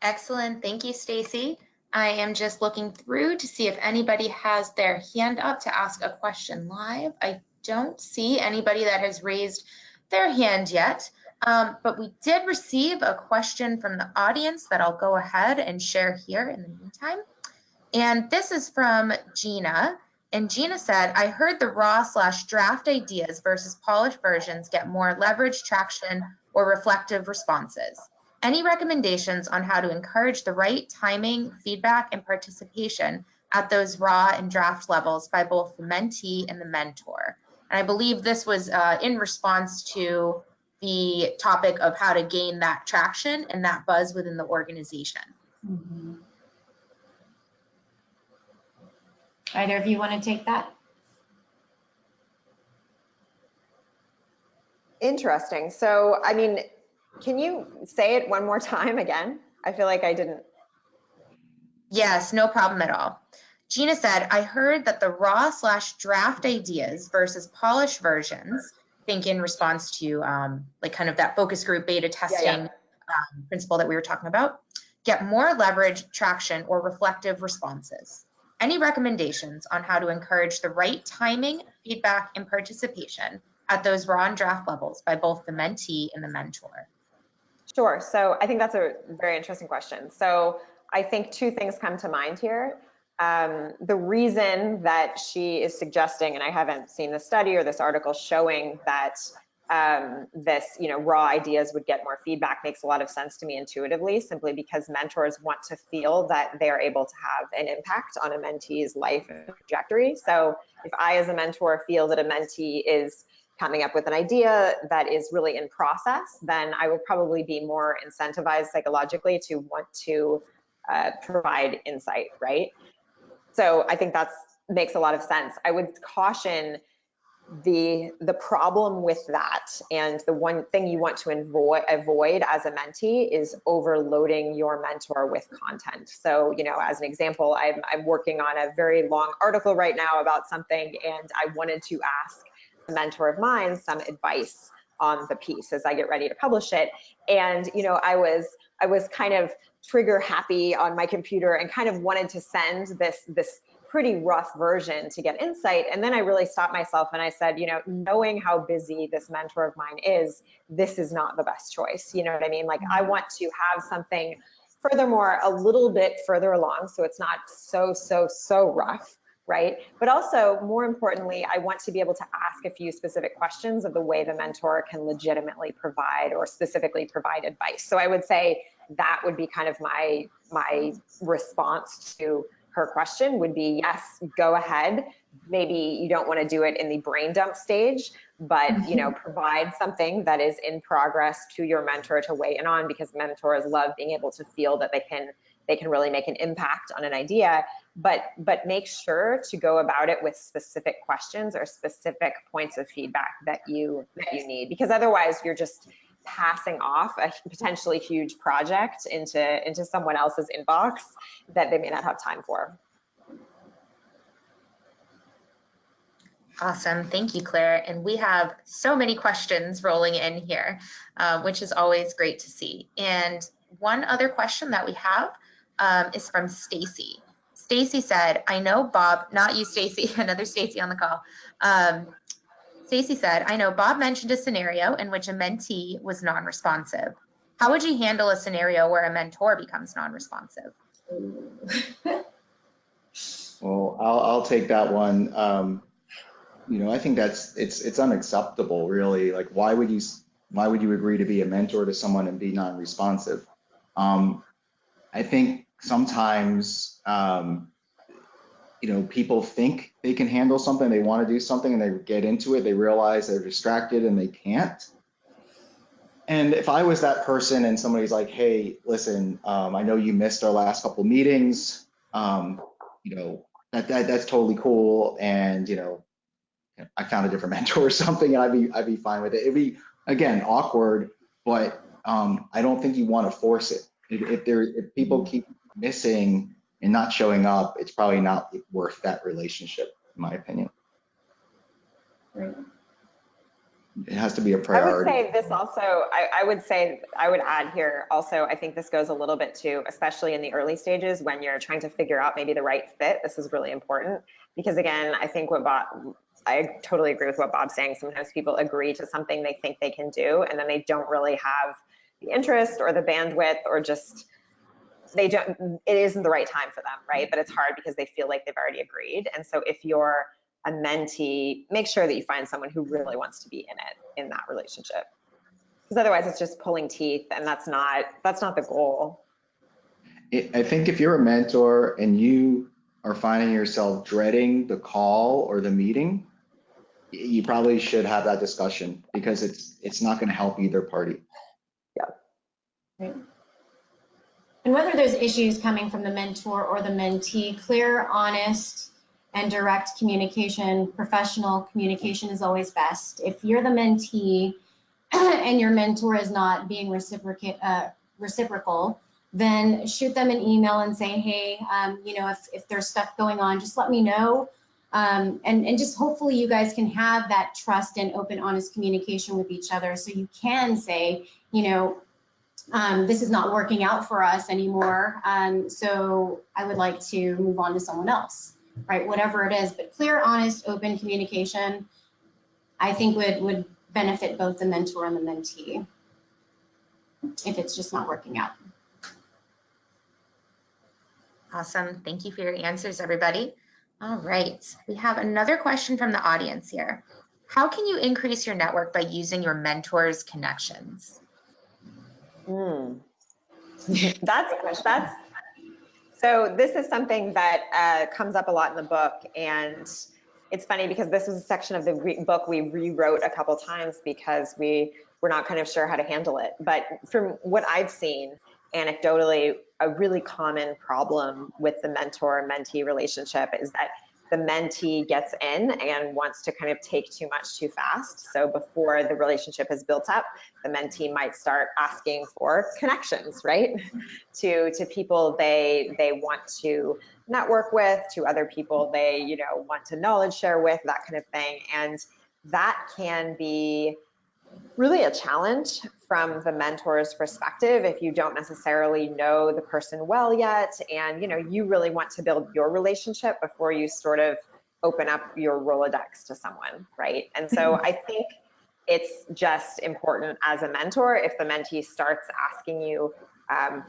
Excellent. Thank you, Stacey. I am just looking through to see if anybody has their hand up to ask a question live. I don't see anybody that has raised their hand yet, but we did receive a question from the audience that I'll go ahead and share here in the meantime. And this is from Gina. And Gina said, I heard the raw/draft ideas versus polished versions get more leverage, traction, or reflective responses. Any recommendations on how to encourage the right timing, feedback, and participation at those raw and draft levels by both the mentee and the mentor? And I believe this was in response to the topic of how to gain that traction and that buzz within the organization. Mm-hmm. Either of you want to take that? Interesting. So, I mean, can you say it one more time again? I feel like I didn't. Yes, no problem at all. Gina said, I heard that the raw/draft ideas versus polished versions think in response to like kind of that focus group beta testing principle that we were talking about, get more leverage, traction, or reflective responses. Any recommendations on how to encourage the right timing, feedback, and participation at those raw and draft levels by both the mentee and the mentor? Sure. So I think that's a very interesting question. So I think two things come to mind here. The reason that she is suggesting, and I haven't seen the study or this article showing that this, raw ideas would get more feedback, makes a lot of sense to me intuitively, simply because mentors want to feel that they're able to have an impact on a mentee's life and trajectory. So if I, as a mentor, feel that a mentee is coming up with an idea that is really in process, then I will probably be more incentivized psychologically to want to provide insight, right? So I think that makes a lot of sense. I would caution the problem with that, and the one thing you want to avoid as a mentee is overloading your mentor with content. So, as an example, I'm working on a very long article right now about something, and I wanted to ask a mentor of mine some advice on the piece as I get ready to publish it. And, I was kind of trigger happy on my computer and kind of wanted to send this pretty rough version to get insight. And then I really stopped myself and I said, knowing how busy this mentor of mine is, this is not the best choice. You know what I mean? Like, I want to have something, furthermore, a little bit further along, so it's not so rough, right? But also, more importantly, I want to be able to ask a few specific questions of the way the mentor can legitimately provide or specifically provide advice. So I would say that would be kind of my response to her question would be, yes, go ahead. Maybe you don't want to do it in the brain dump stage, but provide something that is in progress to your mentor to weigh in on, because mentors love being able to feel that they can really make an impact on an idea. But make sure to go about it with specific questions or specific points of feedback that you need, because otherwise you're just passing off a potentially huge project into someone else's inbox that they may not have time for. Awesome. Thank you, Claire. And we have so many questions rolling in here, which is always great to see. And one other question that we have is from Stacy. Stacy said, I know Bob, not you, Stacy, another Stacy on the call. Stacy said, I know Bob mentioned a scenario in which a mentee was non-responsive. How would you handle a scenario where a mentor becomes non-responsive? Well, I'll take that one. I think it's unacceptable, really. Like, why would you agree to be a mentor to someone and be non-responsive? I think sometimes, people think they can handle something, they want to do something, and they get into it, they realize they're distracted and they can't. And if I was that person and somebody's like, hey, listen, I know you missed our last couple meetings, that's totally cool, and I found a different mentor or something, and I'd be fine with it. It'd be, again, awkward, but I don't think you want to force it. If people keep missing and not showing up, it's probably not worth that relationship, in my opinion. Right. It has to be a priority. I would say this also, I would add here also, I think this goes a little bit to, especially in the early stages when you're trying to figure out maybe the right fit, this is really important. Because again, I think I totally agree with what Bob's saying. Sometimes people agree to something they think they can do, and then they don't really have the interest or the bandwidth, or just, it isn't the right time for them, right? But it's hard because they feel like they've already agreed. And so if you're a mentee, make sure that you find someone who really wants to be in that relationship, because otherwise it's just pulling teeth, and that's not the goal. I think if you're a mentor and you are finding yourself dreading the call or the meeting, you probably should have that discussion, because it's not going to help either party. Yeah. Right. And whether there's issues coming from the mentor or the mentee, clear, honest, and direct communication, professional communication is always best. If you're the mentee and your mentor is not being reciprocal, then shoot them an email and say, hey, if there's stuff going on, just let me know. And just hopefully you guys can have that trust and open, honest communication with each other, so you can say, this is not working out for us anymore, so I would like to move on to someone else, right? Whatever it is, but clear, honest, open communication, I think would benefit both the mentor and the mentee if it's just not working out. Awesome. Thank you for your answers, everybody. All right. We have another question from the audience here. How can you increase your network by using your mentor's connections? That's so this is something that comes up a lot in the book, and it's funny because this was a section of the book we rewrote a couple times because we were not kind of sure how to handle it. But from what I've seen anecdotally, a really common problem with the mentor-mentee relationship is that the mentee gets in and wants to kind of take too much too fast. So before the relationship is built up, the mentee might start asking for connections, right? To people they want to network with, to other people they want to knowledge share with, that kind of thing. And that can be really a challenge from the mentor's perspective if you don't necessarily know the person well yet, and you really want to build your relationship before you sort of open up your Rolodex to someone, right? And so I think it's just important as a mentor, if the mentee starts asking you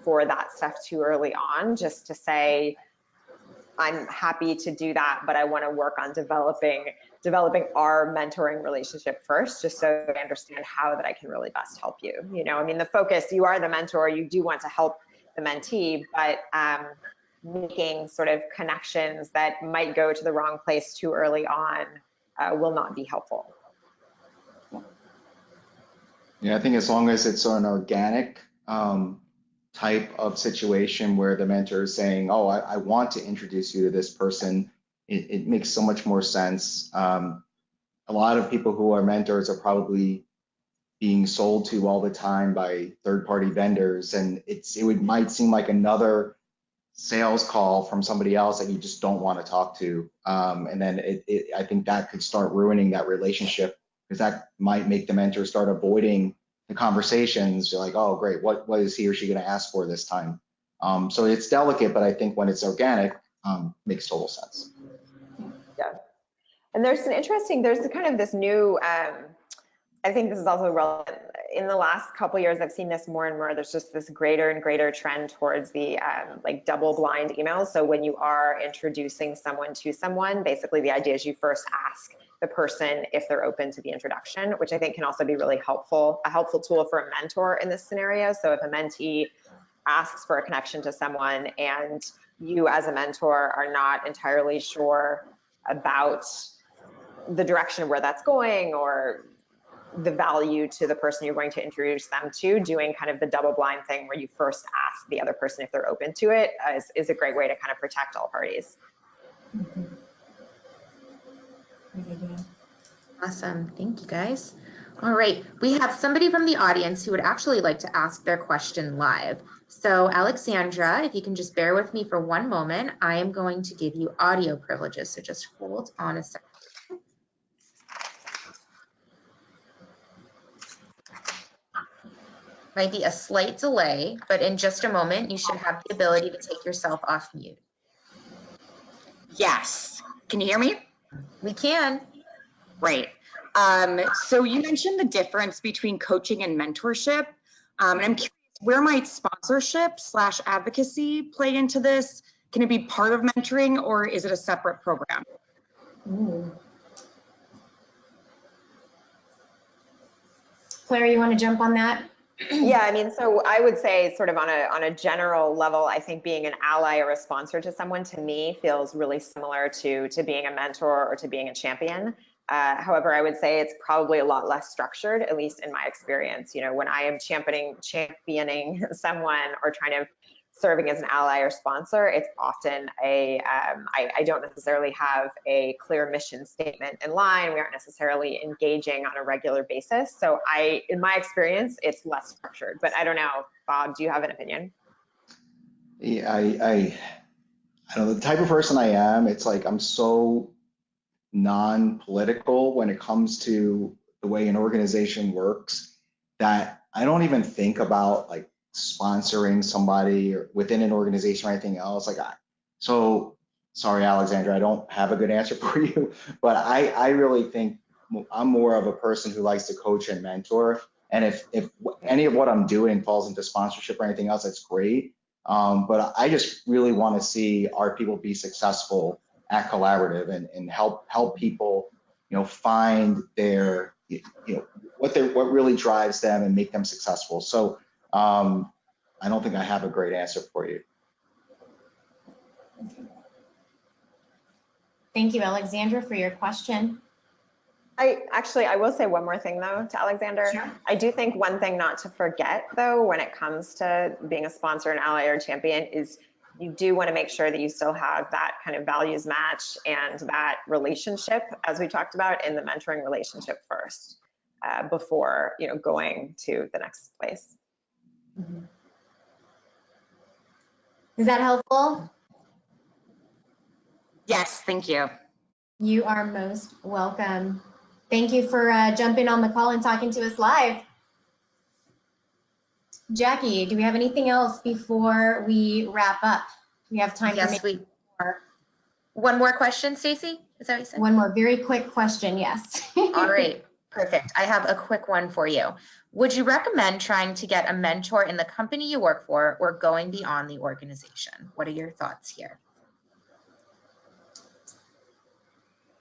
for that stuff too early on, just to say, I'm happy to do that, but I want to work on developing our mentoring relationship first, just so I understand how that I can really best help you. I mean, the focus, you are the mentor, you do want to help the mentee, but making sort of connections that might go to the wrong place too early on will not be helpful. Yeah, I think as long as it's an organic type of situation where the mentor is saying, oh, I want to introduce you to this person, it makes so much more sense. A lot of people who are mentors are probably being sold to all the time by third-party vendors, and might seem like another sales call from somebody else that you just don't want to talk to. And then I think that could start ruining that relationship, because that might make the mentor start avoiding the conversations. You're like, oh, great, what is he or she going to ask for this time? So it's delicate, but I think when it's organic, makes total sense. Yeah. And there's kind of this new, I think this is also relevant. In the last couple of years, I've seen this more and more. There's just this greater and greater trend towards the like double blind emails. So when you are introducing someone to someone, basically the idea is you first ask the person if they're open to the introduction, which I think can also be really helpful, a helpful tool for a mentor in this scenario. So if a mentee asks for a connection to someone and you as a mentor are not entirely sure about the direction of where that's going or the value to the person you're going to introduce them to, doing kind of the double blind thing where you first ask the other person if they're open to it is a great way to kind of protect all parties. Awesome. Thank you, guys. All right. We have somebody from the audience who would actually like to ask their question live. So Alexandra, if you can just bear with me for one moment, I am going to give you audio privileges. So just hold on a second. Might be a slight delay, but in just a moment, you should have the ability to take yourself off mute. Yes. Can you hear me? We can. Great. So you mentioned the difference between coaching and mentorship. And I'm curious, where might sponsorship/advocacy play into this? Can it be part of mentoring, or is it a separate program? Claire, you want to jump on that? Yeah, I mean, so I would say sort of on a general level, I think being an ally or a sponsor to someone, to me, feels really similar to being a mentor or to being a champion. However, I would say it's probably a lot less structured, at least in my experience. When I am championing someone or trying to serving as an ally or sponsor, it's often I don't necessarily have a clear mission statement in line. We aren't necessarily engaging on a regular basis. So in my experience, it's less structured, but I don't know. Bob, do you have an opinion? Yeah, I don't know, the type of person I am, it's like I'm so non-political when it comes to the way an organization works, that I don't even think about like sponsoring somebody or within an organization or anything else. So sorry, Alexandra, I don't have a good answer for you, but I really think I'm more of a person who likes to coach and mentor. And if any of what I'm doing falls into sponsorship or anything else, that's great. But I just really want to see our people be successful at Collaborative and help people, find their, what really drives them and make them successful. So I don't think I have a great answer for you. Thank you, Alexandra, for your question. I will say one more thing though to Alexander. Sure. I do think one thing not to forget though, when it comes to being a sponsor, an ally, or a champion, is you do want to make sure that you still have that kind of values match and that relationship, as we talked about, in the mentoring relationship first, before going to the next place. Mm-hmm. Is that helpful? Yes, thank you. You are most welcome. Thank you for jumping on the call and talking to us live. Jackie, do we have anything else before we wrap up? We have time Yes, for more. One more question, Stacy? Is that what you said? One more very quick question, yes. All right, perfect. I have a quick one for you. Would you recommend trying to get a mentor in the company you work for or going beyond the organization? What are your thoughts here?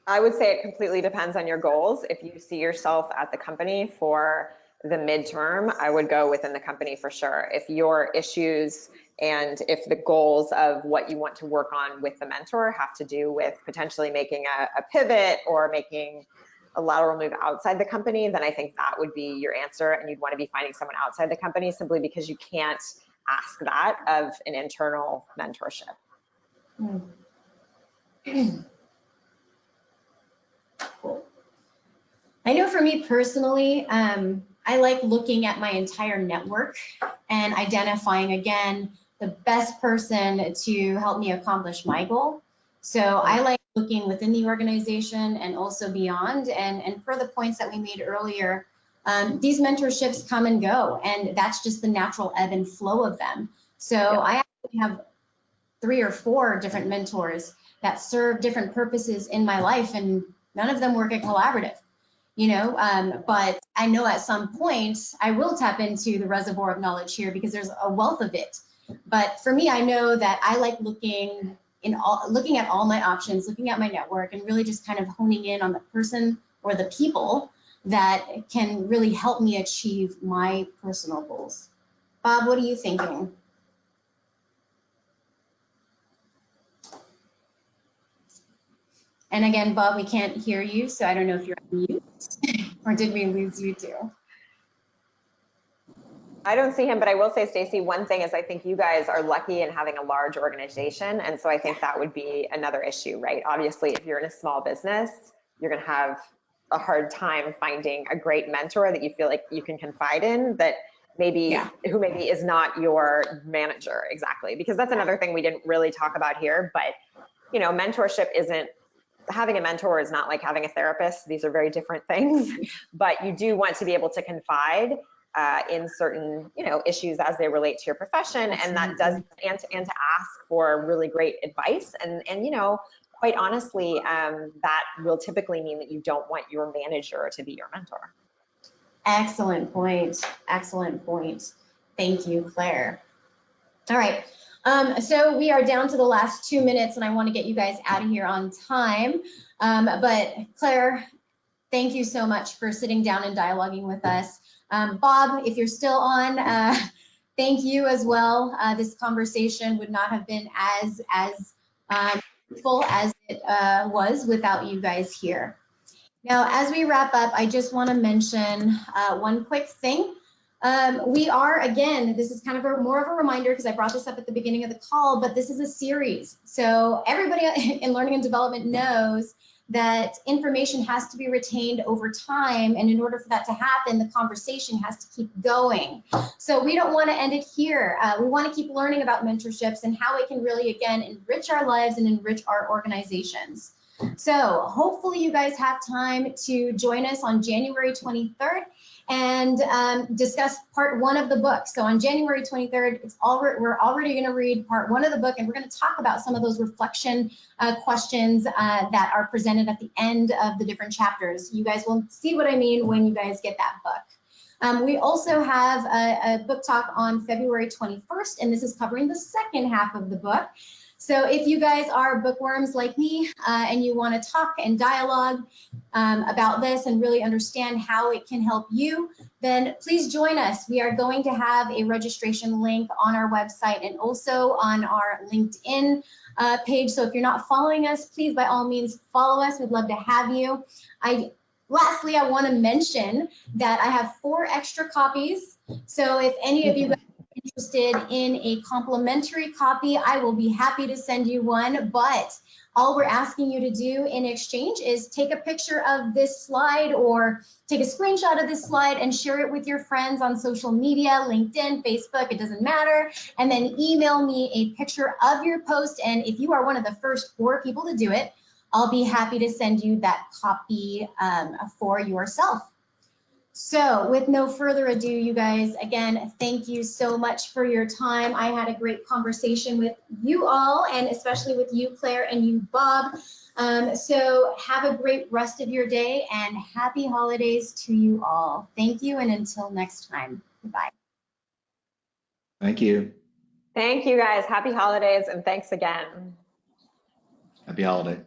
I would say it completely depends on your goals. If you see yourself at the company for the midterm, I would go within the company for sure. If your issues and if the goals of what you want to work on with the mentor have to do with potentially making a pivot or making a lateral move outside the company, then I think that would be your answer, and you'd want to be finding someone outside the company, simply because you can't ask that of an internal mentorship. Cool. I know for me personally, I like looking at my entire network and identifying, again, the best person to help me accomplish my goal. So I like looking within the organization and also beyond. And per the points that we made earlier, these mentorships come and go, and that's just the natural ebb and flow of them. So I actually have 3 or 4 different mentors that serve different purposes in my life, and none of them work at Collaborative. But I know at some point I will tap into the reservoir of knowledge here because there's a wealth of it. But for me, I know that I like looking at all my options, looking at my network, and really just kind of honing in on the person or the people that can really help me achieve my personal goals. Bob, what are you thinking? And again, Bob, we can't hear you, so I don't know if you're on mute or did we lose you too? I don't see him, but I will say, Stacy, one thing is I think you guys are lucky in having a large organization. And so I think that would be another issue, right? Obviously, if you're in a small business, you're going to have a hard time finding a great mentor that you feel like you can confide in, that maybe who maybe is not your manager exactly. Because that's another thing we didn't really talk about here. But, mentorship isn't, having a mentor is not like having a therapist. These are very different things, but you do want to be able to confide in certain, issues as they relate to your profession, and that does, and to ask for really great advice, and quite honestly, that will typically mean that you don't want your manager to be your mentor. Excellent point. Excellent point. Thank you, Claire. All right. So we are down to the last 2 minutes, and I want to get you guys out of here on time. But Claire, thank you so much for sitting down and dialoguing with us. Bob, if you're still on, thank you as well. This conversation would not have been as full as it was without you guys here. Now, as we wrap up, I just want to mention one quick thing. We are, again, this is kind of more of a reminder because I brought this up at the beginning of the call, but this is a series. So everybody in learning and development knows that information has to be retained over time, and in order for that to happen, the conversation has to keep going. So we don't want to end it here. We want to keep learning about mentorships and how it can really, again, enrich our lives and enrich our organizations. So hopefully you guys have time to join us on January 23rd and discuss part 1 of the book. So on January 23rd, we're already going to read part 1 of the book, and we're going to talk about some of those reflection questions that are presented at the end of the different chapters. You guys will see what I mean when you guys get that book. We also have a book talk on February 21st, and this is covering the second half of the book. So if you guys are bookworms like me and you want to talk and dialogue about this and really understand how it can help you, then please join us. We are going to have a registration link on our website and also on our LinkedIn page. So if you're not following us, please by all means follow us. We'd love to have you. Lastly, I want to mention that I have 4 extra copies. So if any of you guys are interested in a complimentary copy, I will be happy to send you one. But all we're asking you to do in exchange is take a picture of this slide or take a screenshot of this slide and share it with your friends on social media, LinkedIn, Facebook, it doesn't matter. And then email me a picture of your post. And if you are one of the first 4 people to do it, I'll be happy to send you that copy for yourself. So with no further ado, you guys, again, thank you so much for your time. I had a great conversation with you all, and especially with you, Claire, and you, Bob. So have a great rest of your day, and happy holidays to you all. Thank you, and until next time, goodbye. Thank you. Thank you guys. Happy holidays and thanks again. Happy holiday.